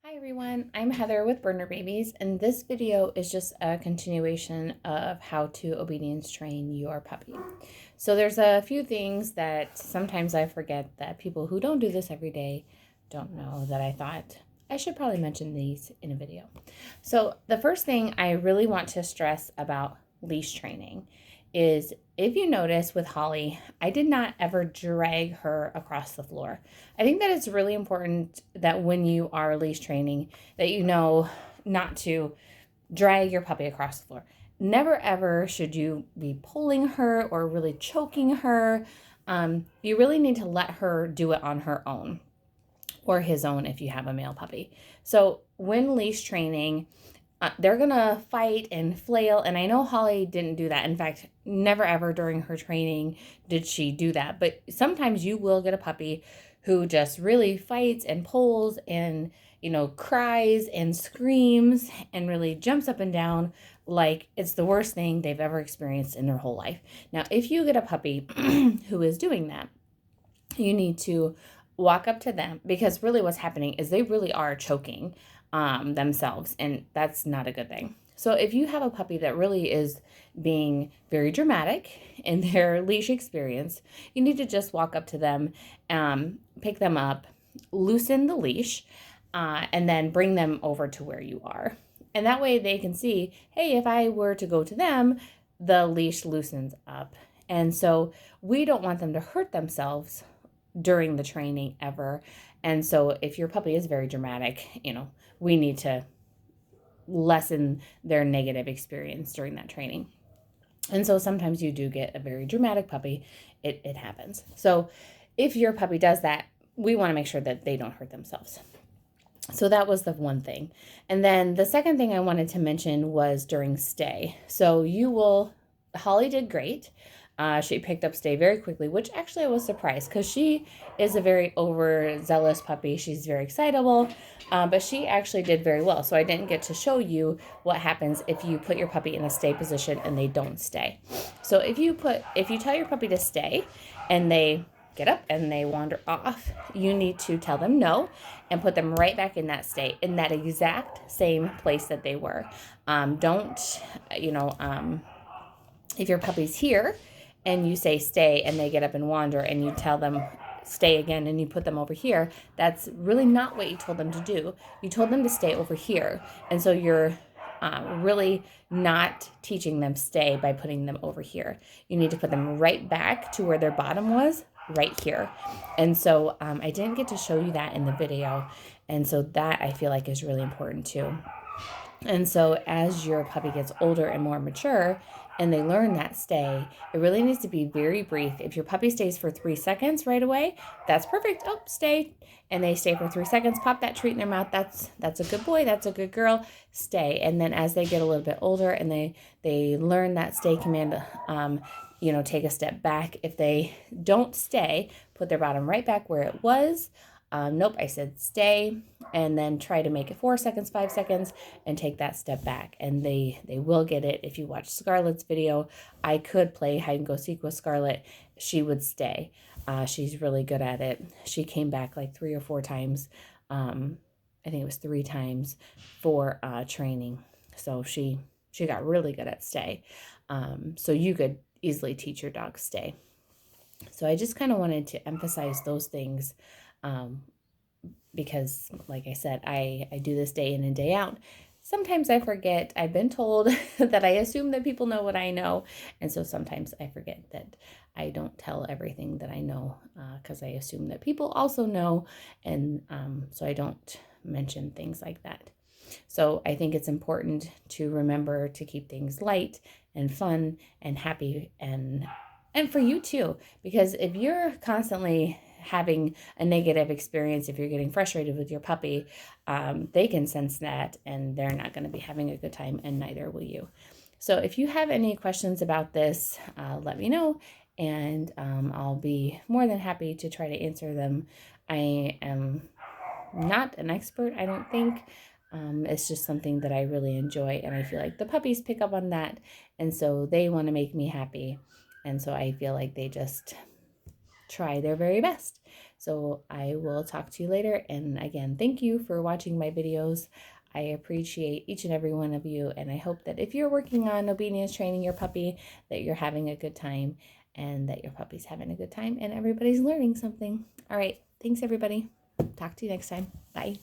Hi everyone, I'm Heather with Burner Babies, and this video is just a continuation of how to obedience train your puppy. So there's a few things that sometimes I forget that people who don't do this every day don't know that I thought I should probably mention these in a video. So the first thing I really want to stress about leash training is if you notice with Holly, I did not ever drag her across the floor. I think that it's really important that when you are leash training that you know not to drag your puppy across the floor. Never ever should you be pulling her or really choking her. You really need to let her do it on her own or his own if you have a male puppy. So when leash training, they're gonna fight and flail, and I know Holly didn't do that. In fact, never ever during her training did she do that. But sometimes you will get a puppy who just really fights and pulls and cries and screams and really jumps up and down like it's the worst thing they've ever experienced in their whole life. Now, if you get a puppy who is doing that, you need to walk up to them, because really what's happening is they really are choking themselves, and that's not a good thing. So if you have a puppy that really is being very dramatic in their leash experience, you need to just walk up to them, pick them up, loosen the leash, and then bring them over to where you are. And that way they can see, hey, if I were to go to them, the leash loosens up. And so we don't want them to hurt themselves during the training ever. And so if your puppy is very dramatic, we need to lessen their negative experience during that training. And so sometimes you do get a very dramatic puppy. It happens. So if your puppy does that, we want to make sure that they don't hurt themselves. So that was the one thing. And then the second thing I wanted to mention was during stay. So Holly did great. She picked up stay very quickly, which actually I was surprised because she is a very overzealous puppy. She's very excitable, but she actually did very well. So I didn't get to show you what happens if you put your puppy in a stay position and they don't stay. So if you tell your puppy to stay and they get up and they wander off, you need to tell them no and put them right back in that state, in that exact same place that they were. Don't, if your puppy's here and you say stay and they get up and wander and you tell them stay again and you put them over here, that's really not what you told them to do. You told them to stay over here. And so you're really not teaching them stay by putting them over here. You need to put them right back to where their bottom was, right here. And so I didn't get to show you that in the video. And so that I feel like is really important too. And so as your puppy gets older and more mature and they learn that stay, it really needs to be very brief. If your puppy stays for 3 seconds right away, that's perfect. Oh, stay. And they stay for 3 seconds, pop that treat in their mouth. That's a good boy. That's a good girl. Stay. And then as they get a little bit older and they learn that stay command, take a step back. If they don't stay, put their bottom right back where it was. Nope, I said stay, and then try to make it 4 seconds, 5 seconds, and take that step back. And they will get it. If you watch Scarlett's video, I could play hide and go seek with Scarlett. She would stay. She's really good at it. She came back like 3 or 4 times. I think it was 3 times for training. So she got really good at stay. So you could easily teach your dog stay. So I just kind of wanted to emphasize those things. Because like I said, I do this day in and day out. Sometimes I forget. I've been told that I assume that people know what I know. And so sometimes I forget that I don't tell everything that I know because I assume that people also know. And so I don't mention things like that. So I think it's important to remember to keep things light and fun and happy and for you too, because if you're constantly having a negative experience, if you're getting frustrated with your puppy, they can sense that and they're not going to be having a good time, and neither will you. So if you have any questions about this, let me know, and I'll be more than happy to try to answer them. I am not an expert, I don't think. It's just something that I really enjoy, and I feel like the puppies pick up on that, and so they want to make me happy, and so I feel like they just try their very best. So I will talk to you later. And again, thank you for watching my videos. I appreciate each and every one of you. And I hope that if you're working on obedience training your puppy, that you're having a good time and that your puppy's having a good time and everybody's learning something. All right. Thanks, everybody. Talk to you next time. Bye.